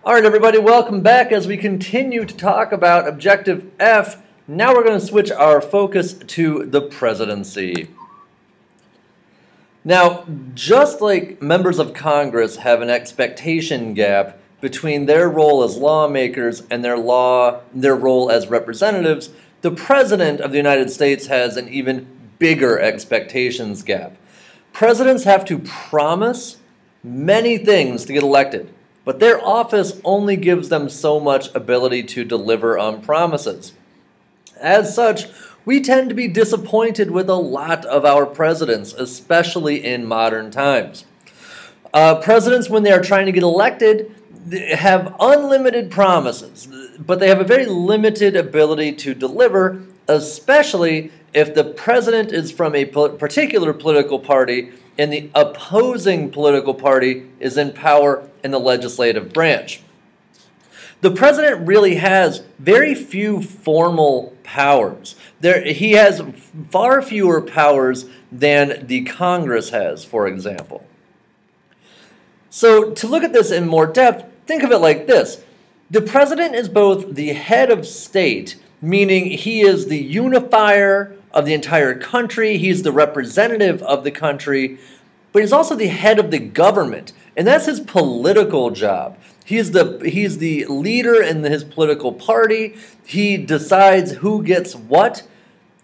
All right, everybody, welcome back as we continue to talk about Objective F. Now we're going to switch our focus to the presidency. Now, just like members of Congress have an expectation gap between their role as lawmakers and their role as representatives, the President of the United States has an even bigger expectations gap. Presidents have to promise many things to get elected, but their office only gives them so much ability to deliver on promises. As such, we tend to be disappointed with a lot of our presidents, especially in modern times. Presidents, when they are trying to get elected, have unlimited promises, but they have a very limited ability to deliver, especially if the president is from a particular political party and the opposing political party is in power in the legislative branch. The president really has very few formal powers. He has far fewer powers than the Congress has, for example. So to look at this in more depth, think of it like this. The president is both the head of state, meaning he is the unifier of the entire country, he's the representative of the country, but he's also the head of the government, and that's his political job. He's the leader in his political party. He decides who gets what.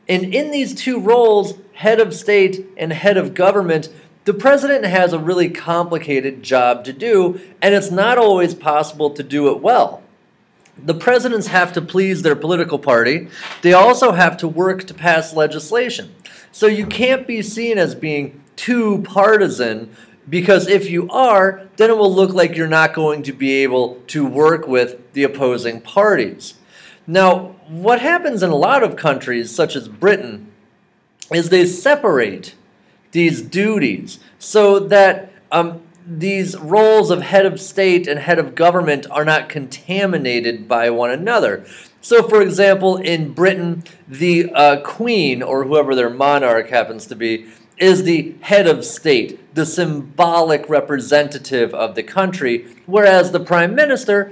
And in these two roles, head of state and head of government, the president has a really complicated job to do, and it's not always possible to do it well. The presidents have to please their political party. They also have to work to pass legislation. So you can't be seen as being too partisan, because if you are, then it will look like you're not going to be able to work with the opposing parties. Now, what happens in a lot of countries, such as Britain, is they separate these duties so that these roles of head of state and head of government are not contaminated by one another. So, for example, in Britain, the Queen, or whoever their monarch happens to be, is the head of state, the symbolic representative of the country, whereas the Prime Minister,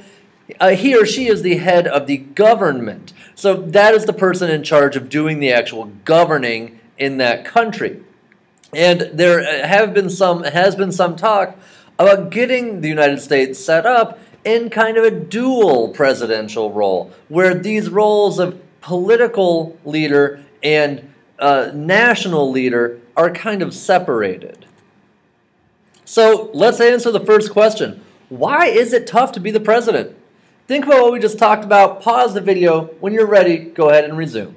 he or she is the head of the government. So that is the person in charge of doing the actual governing in that country. And there has been some talk about getting the United States set up in kind of a dual presidential role, where these roles of political leader and national leader are kind of separated. So let's answer the first question. Why is it tough to be the president? Think about what we just talked about. Pause the video. When you're ready, go ahead and resume.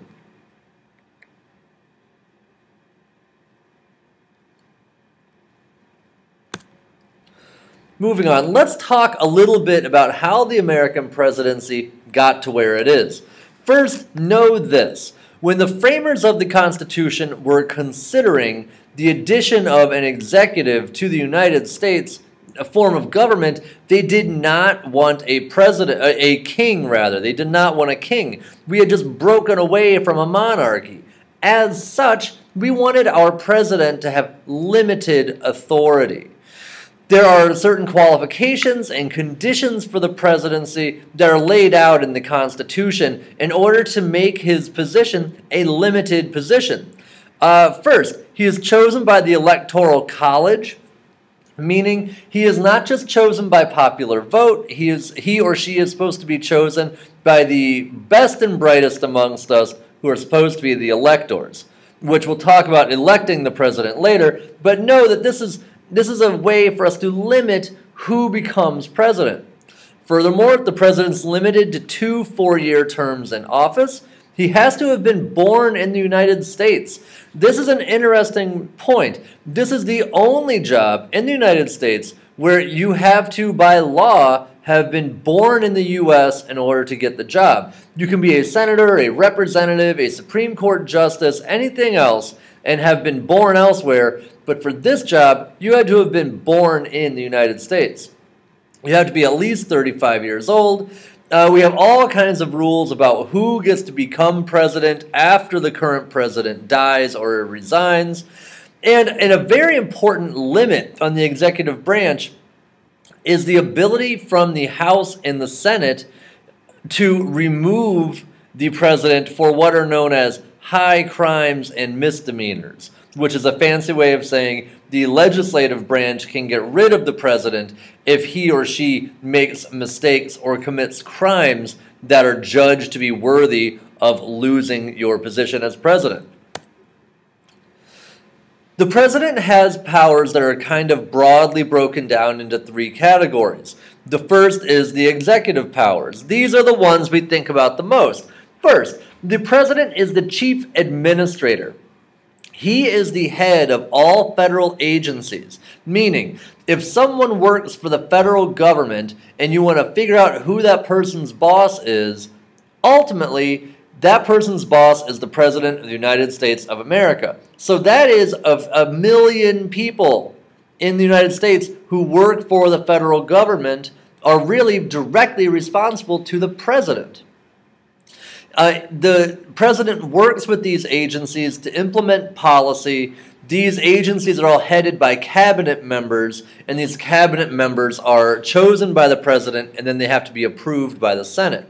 Moving on, let's talk a little bit about how the American presidency got to where it is. First, know this. When the framers of the Constitution were considering the addition of an executive to the United States, a form of government, they did not want a king. They did not want a king. We had just broken away from a monarchy. As such, we wanted our president to have limited authority. There are certain qualifications and conditions for the presidency that are laid out in the Constitution in order to make his position a limited position. First, he is chosen by the Electoral College, meaning he is not just chosen by popular vote. He or she is supposed to be chosen by the best and brightest amongst us, who are supposed to be the electors, which we'll talk about electing the president later. But know that this is a way for us to limit who becomes president. Furthermore, the president's limited to 2 4-year terms in office. He has to have been born in the United States. This is an interesting point. This is the only job in the United States where you have to, by law, have been born in the U.S. in order to get the job. You can be a senator, a representative, a Supreme Court justice, anything else, and have been born elsewhere. But for this job, you had to have been born in the United States. You have to be at least 35 years old. We have all kinds of rules about who gets to become president after the current president dies or resigns. And a very important limit on the executive branch is the ability from the House and the Senate to remove the president for what are known as high crimes and misdemeanors, which is a fancy way of saying the legislative branch can get rid of the president if he or she makes mistakes or commits crimes that are judged to be worthy of losing your position as president. The president has powers that are kind of broadly broken down into three categories. The first is the executive powers. These are the ones we think about the most. First, the president is the chief administrator. He is the head of all federal agencies, meaning if someone works for the federal government and you want to figure out who that person's boss is, ultimately, that person's boss is the President of the United States of America. So that is of 1 million people in the United States who work for the federal government are really directly responsible to the president. The president works with these agencies to implement policy. These agencies are all headed by cabinet members, and these cabinet members are chosen by the president, and then they have to be approved by the Senate.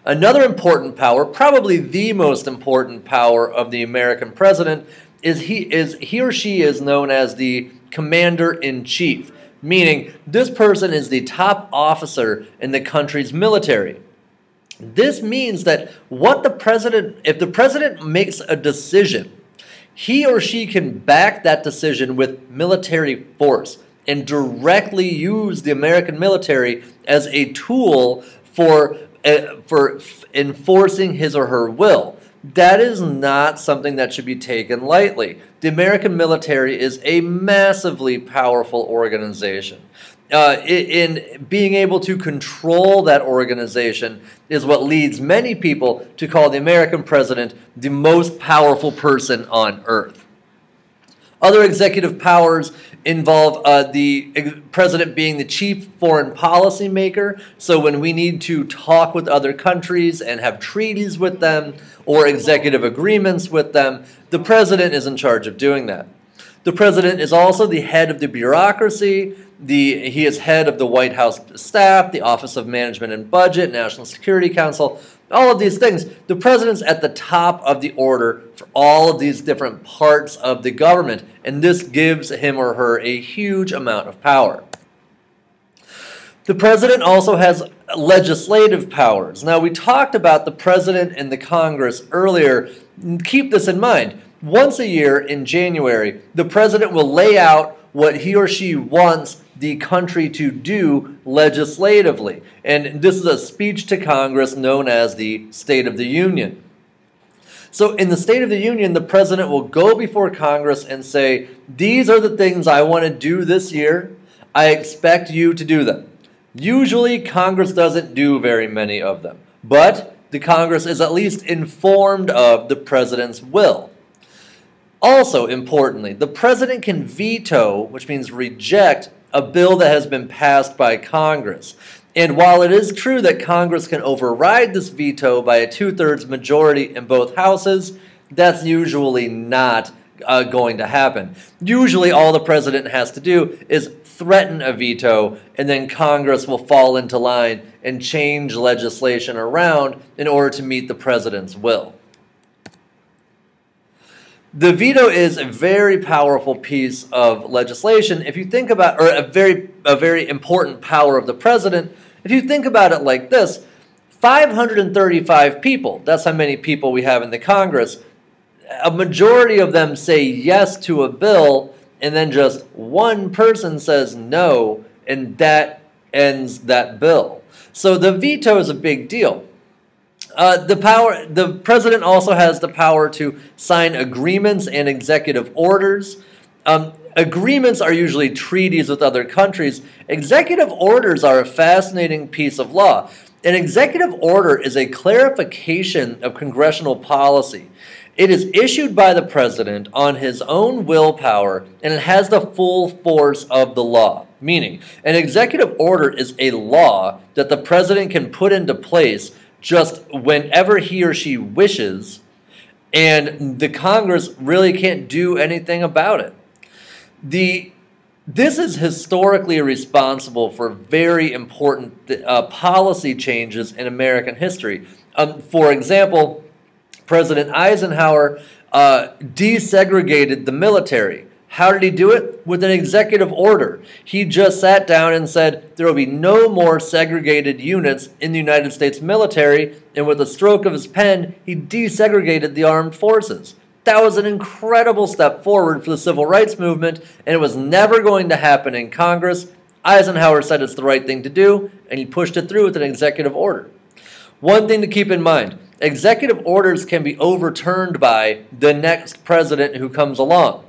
Another important power, probably the most important power of the American president, is he or she is known as the commander-in-chief, meaning this person is the top officer in the country's military. This means that if the president makes a decision, he or she can back that decision with military force and directly use the American military as a tool for enforcing his or her will. That is not something that should be taken lightly. The American military is a massively powerful organization. In being able to control that organization is what leads many people to call the American president the most powerful person on earth. Other executive powers involve the president being the chief foreign policy maker. So when we need to talk with other countries and have treaties with them or executive agreements with them, the president is in charge of doing that. The president is also the head of the bureaucracy. He is head of the White House staff, the Office of Management and Budget, National Security Council, all of these things. The president's at the top of the order for all of these different parts of the government, and this gives him or her a huge amount of power. The president also has legislative powers. Now, we talked about the president and the Congress earlier. Keep this in mind. Once a year in January, the president will lay out what he or she wants the country to do legislatively. And this is a speech to Congress known as the State of the Union. So in the State of the Union, the president will go before Congress and say, these are the things I want to do this year. I expect you to do them. Usually, Congress doesn't do very many of them, but the Congress is at least informed of the president's will. Also, importantly, the president can veto, which means reject, a bill that has been passed by Congress. And while it is true that Congress can override this veto by a 2/3 majority in both houses, that's usually not going to happen. Usually all the president has to do is threaten a veto, and then Congress will fall into line and change legislation around in order to meet the president's will. The veto is a very powerful piece of legislation. If you think about, or a very important power of the president, if you think about it like this, 535 people, that's how many people we have in the Congress, a majority of them say yes to a bill, and then just one person says no, and that ends that bill. So the veto is a big deal. The president also has the power to sign agreements and executive orders. Agreements are usually treaties with other countries. Executive orders are a fascinating piece of law. An executive order is a clarification of congressional policy. It is issued by the president on his own willpower, and it has the full force of the law. Meaning, an executive order is a law that the president can put into place just whenever he or she wishes, and the Congress really can't do anything about it. The This is historically responsible for very important policy changes in American history. For example, President Eisenhower desegregated the military. How did he do it? With an executive order. He just sat down and said there will be no more segregated units in the United States military, and with a stroke of his pen, he desegregated the armed forces. That was an incredible step forward for the civil rights movement, and it was never going to happen in Congress. Eisenhower said it's the right thing to do, and he pushed it through with an executive order. One thing to keep in mind, executive orders can be overturned by the next president who comes along.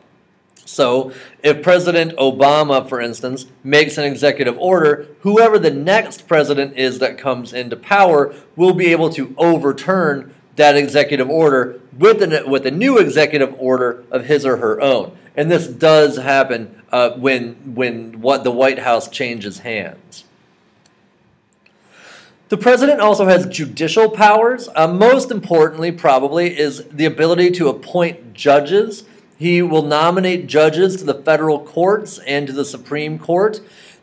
So if President Obama, for instance, makes an executive order, whoever the next president is that comes into power will be able to overturn that executive order with a new executive order of his or her own. And this does happen when the White House changes hands. The president also has judicial powers. Most importantly, probably, is the ability to appoint judges. He will nominate judges to the federal courts and to the Supreme Court.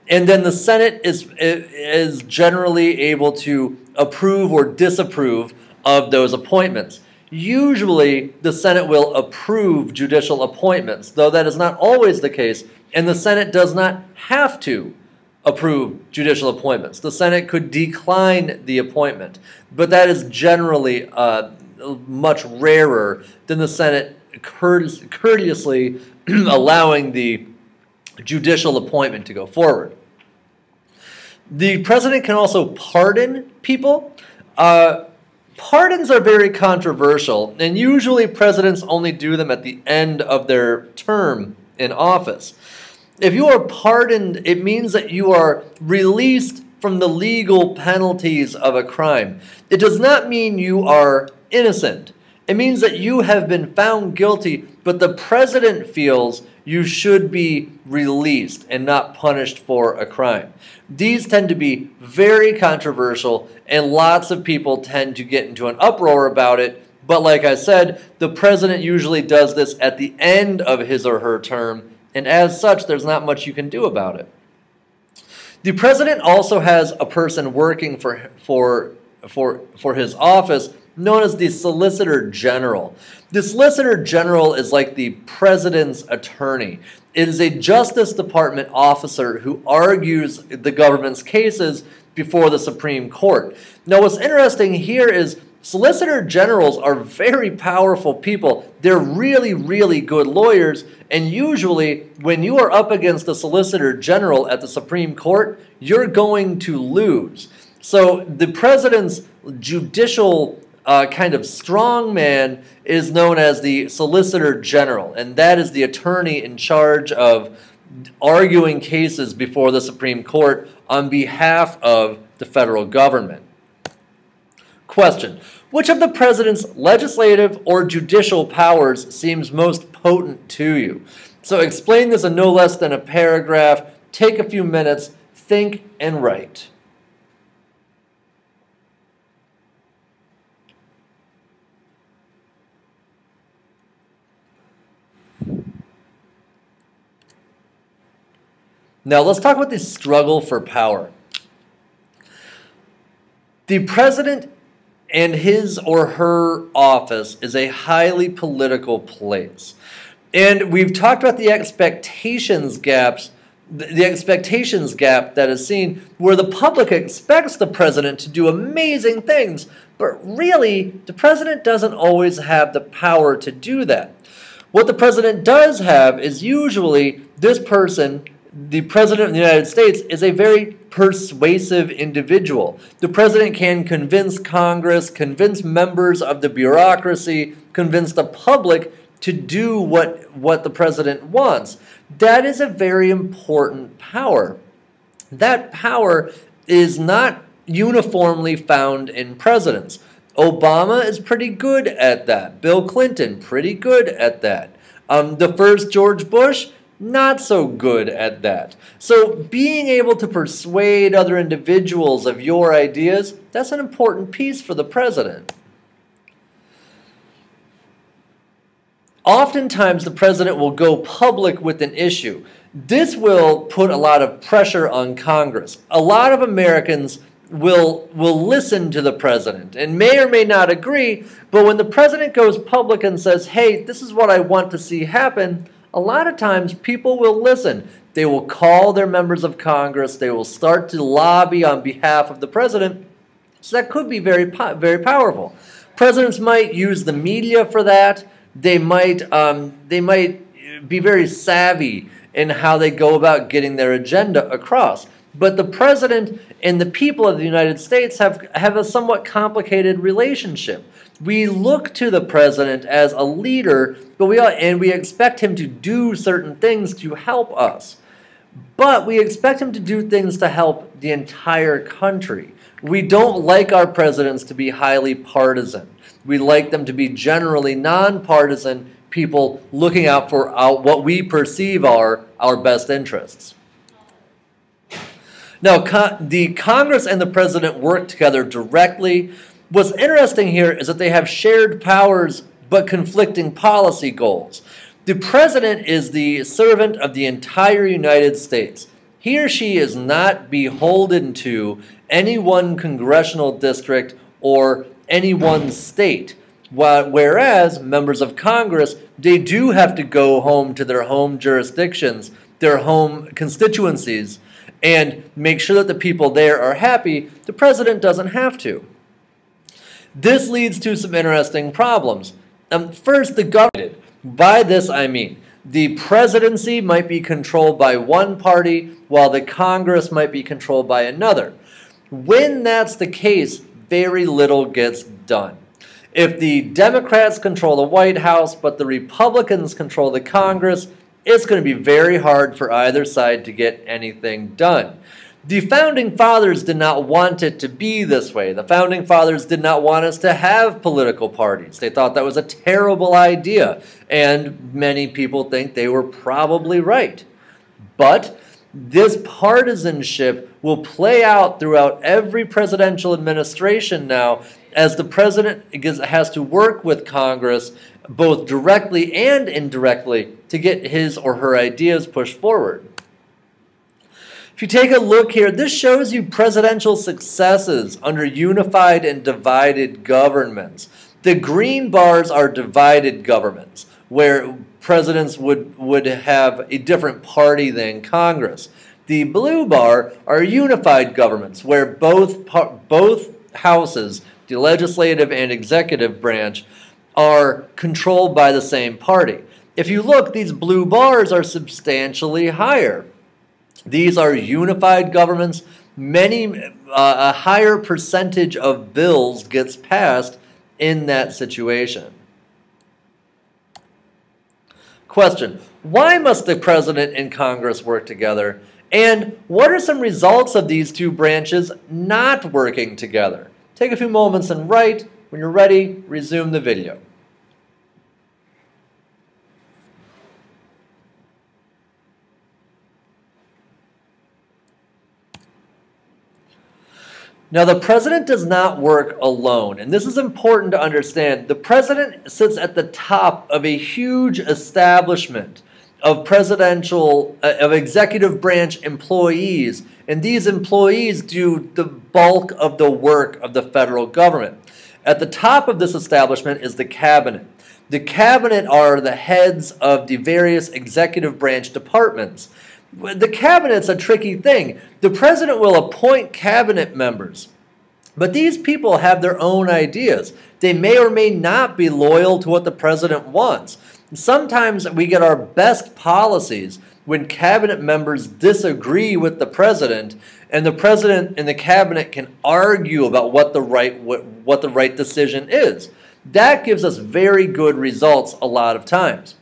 And then the Senate is generally able to approve or disapprove of those appointments. Usually, the Senate will approve judicial appointments, though that is not always the case, and the Senate does not have to approve judicial appointments. The Senate could decline the appointment, but that is generally much rarer than the Senate courteously allowing the judicial appointment to go forward. The president can also pardon people. Pardons are very controversial, and usually presidents only do them at the end of their term in office. If you are pardoned, it means that you are released from the legal penalties of a crime. It does not mean you are innocent. It means that you have been found guilty, but the president feels you should be released and not punished for a crime. These tend to be very controversial, and lots of people tend to get into an uproar about it. But like I said, the president usually does this at the end of his or her term, and as such, there's not much you can do about it. The president also has a person working for his office known as the Solicitor General. The Solicitor General is like the president's attorney. It is a Justice Department officer who argues the government's cases before the Supreme Court. Now, what's interesting here is Solicitor Generals are very powerful people. They're really, really good lawyers, and usually when you are up against a Solicitor General at the Supreme Court, you're going to lose. So the president's judicial kind of strong man is known as the Solicitor General, and that is the attorney in charge of arguing cases before the Supreme Court on behalf of the federal government. Question: which of the president's legislative or judicial powers seems most potent to you? So explain this in no less than a paragraph. Take a few minutes, think, and write. Now let's talk about the struggle for power. The president and his or her office is a highly political place. And we've talked about the expectations gaps, the expectations gap that is seen where the public expects the president to do amazing things, but really the president doesn't always have the power to do that. What the president does have is usually this person, the President of the United States, is a very persuasive individual. The president can convince Congress, convince members of the bureaucracy, convince the public to do what the president wants. That is a very important power. That power is not uniformly found in presidents. Obama is pretty good at that. Bill Clinton, pretty good at that. The first George Bush, not so good at that. So being able to persuade other individuals of your ideas, that's an important piece for the president. Oftentimes, the president will go public with an issue. This will put a lot of pressure on Congress. A lot of Americans will listen to the president and may or may not agree, but when the president goes public and says, hey, this is what I want to see happen, a lot of times people will listen. They will call their members of Congress. They will start to lobby on behalf of the president. So that could be very powerful. Presidents might use the media for that. They might be very savvy in how they go about getting their agenda across. But the president and the people of the United States have a somewhat complicated relationship. We look to the president as a leader, but we expect him to do certain things to help us. But we expect him to do things to help the entire country. We don't like our presidents to be highly partisan. We like them to be generally nonpartisan people looking out for what we perceive are our best interests. Now, the Congress and the president work together directly. What's interesting here is that they have shared powers but conflicting policy goals. The president is the servant of the entire United States. He or she is not beholden to any one congressional district or any one state. Whereas members of Congress, they do have to go home to their home jurisdictions, their home constituencies, and make sure that the people there are happy. The president doesn't have to. This leads to some interesting problems. First, the government. By this I mean the presidency might be controlled by one party while the Congress might be controlled by another. When that's the case, very little gets done. If the Democrats control the White House but the Republicans control the Congress, it's going to be very hard for either side to get anything done. The Founding Fathers did not want it to be this way. The Founding Fathers did not want us to have political parties. They thought that was a terrible idea, and many people think they were probably right. But this partisanship will play out throughout every presidential administration now, as the president has to work with Congress both directly and indirectly to get his or her ideas pushed forward. If you take a look here, this shows you presidential successes under unified and divided governments. The green bars are divided governments, where presidents would have a different party than Congress. The blue bar are unified governments, where both houses, the legislative and executive branch, are controlled by the same party. If you look, these blue bars are substantially higher. These are unified governments. A higher percentage of bills gets passed in that situation. Question: why must the president and Congress work together? And what are some results of these two branches not working together? Take a few moments and write. When you're ready, resume the video. Now, the president does not work alone, and this is important to understand. The president sits at the top of a huge establishment of executive branch employees, and these employees do the bulk of the work of the federal government. At the top of this establishment is the cabinet. The cabinet are the heads of the various executive branch departments. The cabinet's a tricky thing. The president will appoint cabinet members, but these people have their own ideas. They may or may not be loyal to what the president wants. Sometimes we get our best policies when cabinet members disagree with the president, and the president and the cabinet can argue about what the right decision is. That gives us very good results a lot of times.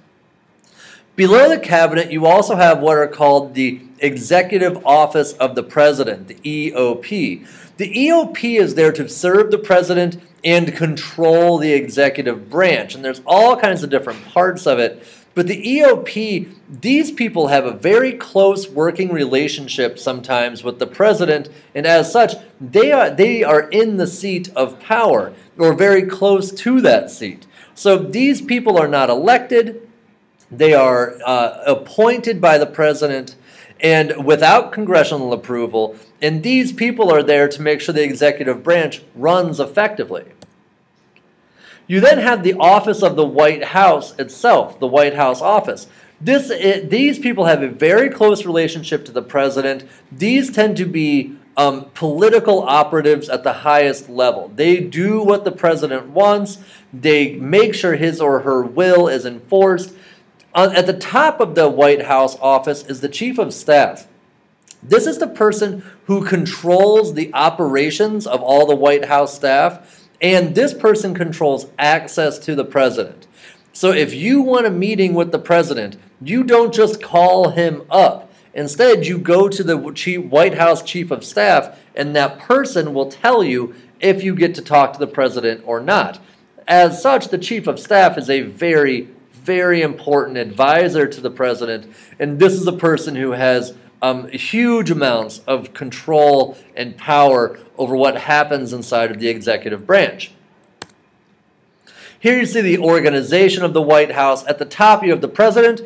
Below the cabinet, you also have what are called the Executive Office of the President, the EOP. The EOP is there to serve the president and control the executive branch, and there's all kinds of different parts of it. But the EOP, these people have a very close working relationship sometimes with the president, and as such, they are in the seat of power, or very close to that seat. So these people are not elected. They are appointed by the president and without congressional approval. And these people are there to make sure the executive branch runs effectively. You then have the office of the White House itself, the White House office. These people have a very close relationship to the president. These tend to be political operatives at the highest level. They do what the president wants. They make sure his or her will is enforced. At the top of the White House office is the chief of staff. This is the person who controls the operations of all the White House staff. And this person controls access to the president. So if you want a meeting with the president, you don't just call him up. Instead, you go to the White House chief of staff, and that person will tell you if you get to talk to the president or not. As such, the chief of staff is a very, very important advisor to the president, and this is a person who has huge amounts of control and power over what happens inside of the executive branch. Here you see the organization of the White House. At the top you have the president.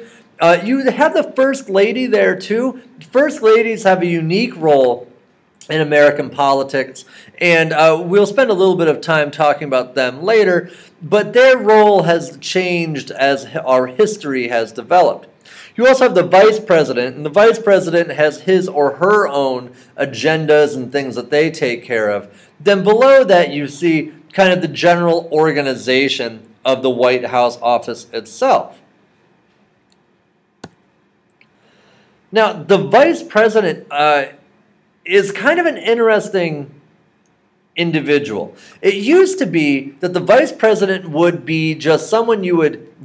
You have the First Lady there too. First Ladies have a unique role in American politics, and we'll spend a little bit of time talking about them later, but their role has changed as our history has developed. You also have the vice president, and the vice president has his or her own agendas and things that they take care of. Then below that you see kind of the general organization of the White House office itself. Now, the vice president is kind of an interesting individual. It used to be that the vice president would be just someone you would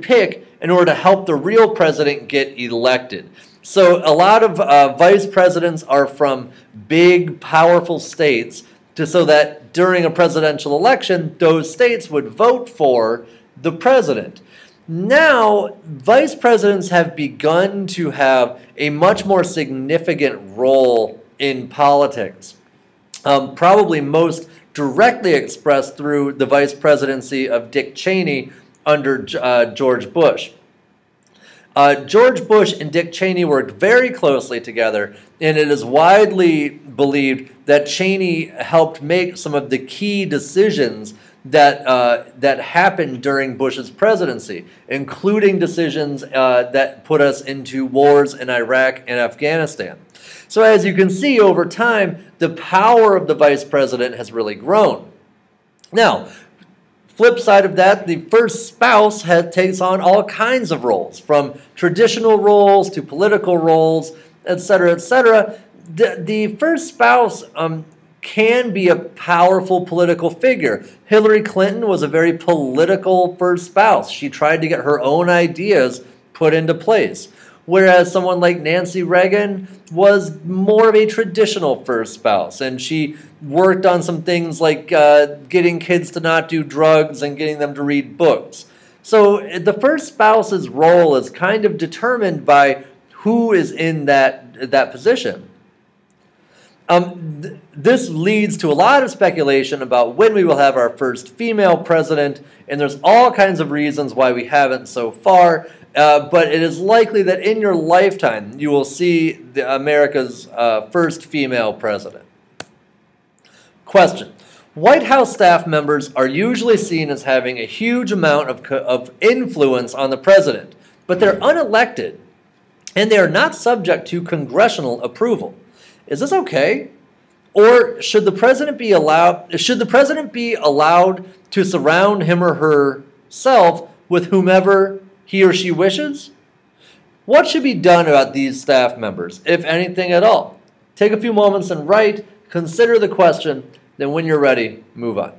pick in order to help the real president get elected. So a lot of vice presidents are from big, powerful states so that during a presidential election, those states would vote for the president. Now, vice presidents have begun to have a much more significant role in politics, probably most directly expressed through the vice presidency of Dick Cheney under George Bush. George Bush and Dick Cheney worked very closely together, and it is widely believed that Cheney helped make some of the key decisions that happened during Bush's presidency, including decisions that put us into wars in Iraq and Afghanistan. So as you can see, over time, the power of the vice president has really grown. Now, flip side of that, the first spouse takes on all kinds of roles, from traditional roles to political roles, etc., etc. The first spouse can be a powerful political figure. Hillary Clinton was a very political first spouse. She tried to get her own ideas put into place. Whereas someone like Nancy Reagan was more of a traditional first spouse, and she worked on some things like getting kids to not do drugs and getting them to read books. So the first spouse's role is kind of determined by who is in that position. This leads to a lot of speculation about when we will have our first female president, and there's all kinds of reasons why we haven't so far, but it is likely that in your lifetime you will see America's first female president. Question. White House staff members are usually seen as having a huge amount of influence on the president, but they're unelected, and they are not subject to congressional approval. Is this okay? Or should the president be allowed to surround him or herself with whomever he or she wishes? What should be done about these staff members, if anything at all? Take a few moments and write, consider the question, then when you're ready, move on.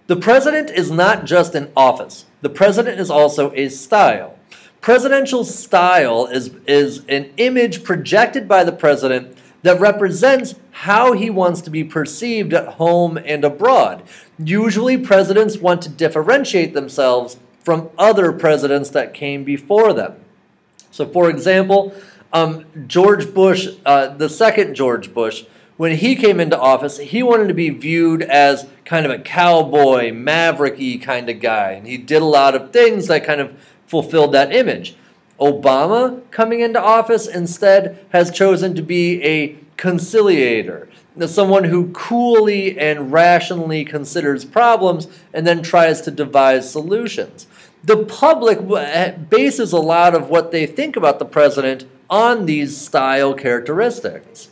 The president is not just an office. The president is also a style. Presidential style is an image projected by the president that represents how he wants to be perceived at home and abroad. Usually, presidents want to differentiate themselves from other presidents that came before them. So, for example, George Bush, the second George Bush, when he came into office, he wanted to be viewed as kind of a cowboy, maverick-y kind of guy. And he did a lot of things that kind of fulfilled that image. Obama, coming into office, instead has chosen to be a conciliator, someone who coolly and rationally considers problems and then tries to devise solutions. The public bases a lot of what they think about the president on these style characteristics.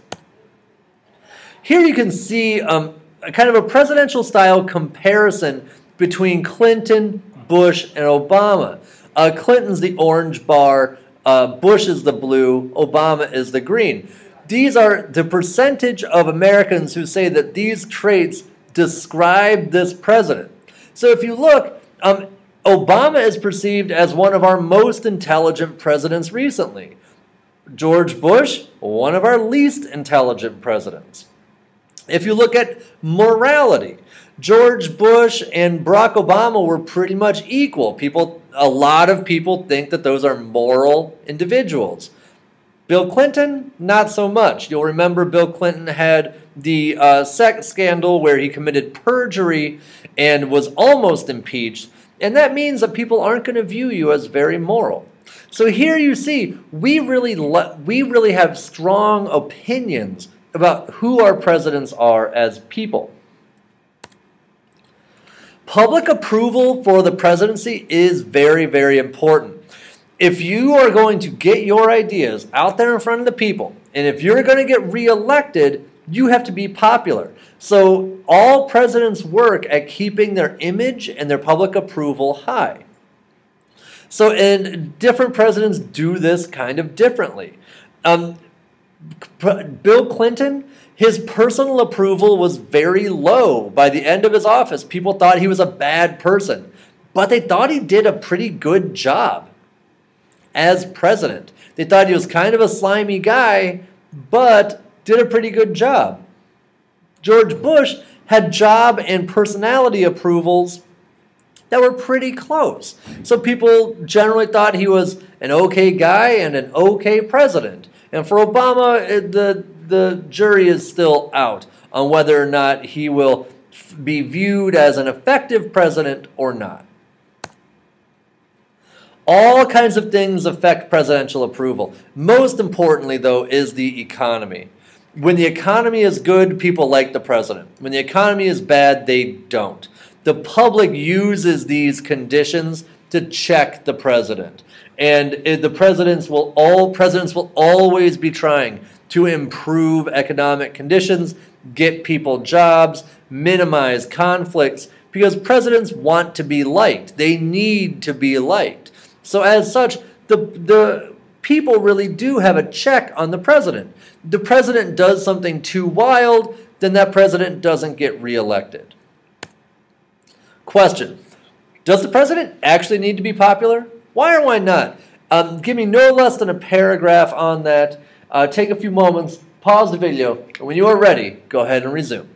Here you can see a kind of a presidential style comparison between Clinton, Bush, and Obama. Clinton's the orange bar, Bush is the blue, Obama is the green. These are the percentage of Americans who say that these traits describe this president. So if you look, Obama is perceived as one of our most intelligent presidents recently. George Bush, one of our least intelligent presidents. If you look at morality, George Bush and Barack Obama were pretty much equal. A lot of people think that those are moral individuals. Bill Clinton, not so much. You'll remember Bill Clinton had the sex scandal where he committed perjury and was almost impeached. And that means that people aren't going to view you as very moral. So here you see, we really have strong opinions about who our presidents are as people. Public approval for the presidency is very, very important. If you are going to get your ideas out there in front of the people, and if you're going to get reelected, you have to be popular. So all presidents work at keeping their image and their public approval high. So, and different presidents do this kind of differently. Bill Clinton, his personal approval was very low. By the end of his office, people thought he was a bad person, but they thought he did a pretty good job as president. They thought he was kind of a slimy guy, but did a pretty good job. George Bush had job and personality approvals that were pretty close. So people generally thought he was an okay guy and an okay president. And for Obama, the jury is still out on whether or not he will be viewed as an effective president or not. All kinds of things affect presidential approval. Most importantly, though, is the economy. When the economy is good, people like the president. When the economy is bad, they don't. The public uses these conditions to check the president. And presidents will always be trying to improve economic conditions, get people jobs, minimize conflicts, because presidents want to be liked. They need to be liked. So as such, the people really do have a check on the president. The president does something too wild, then that president doesn't get reelected. Question: does the president actually need to be popular? Why or why not? Give me no less than a paragraph on that. Take a few moments, pause the video, and when you are ready, go ahead and resume.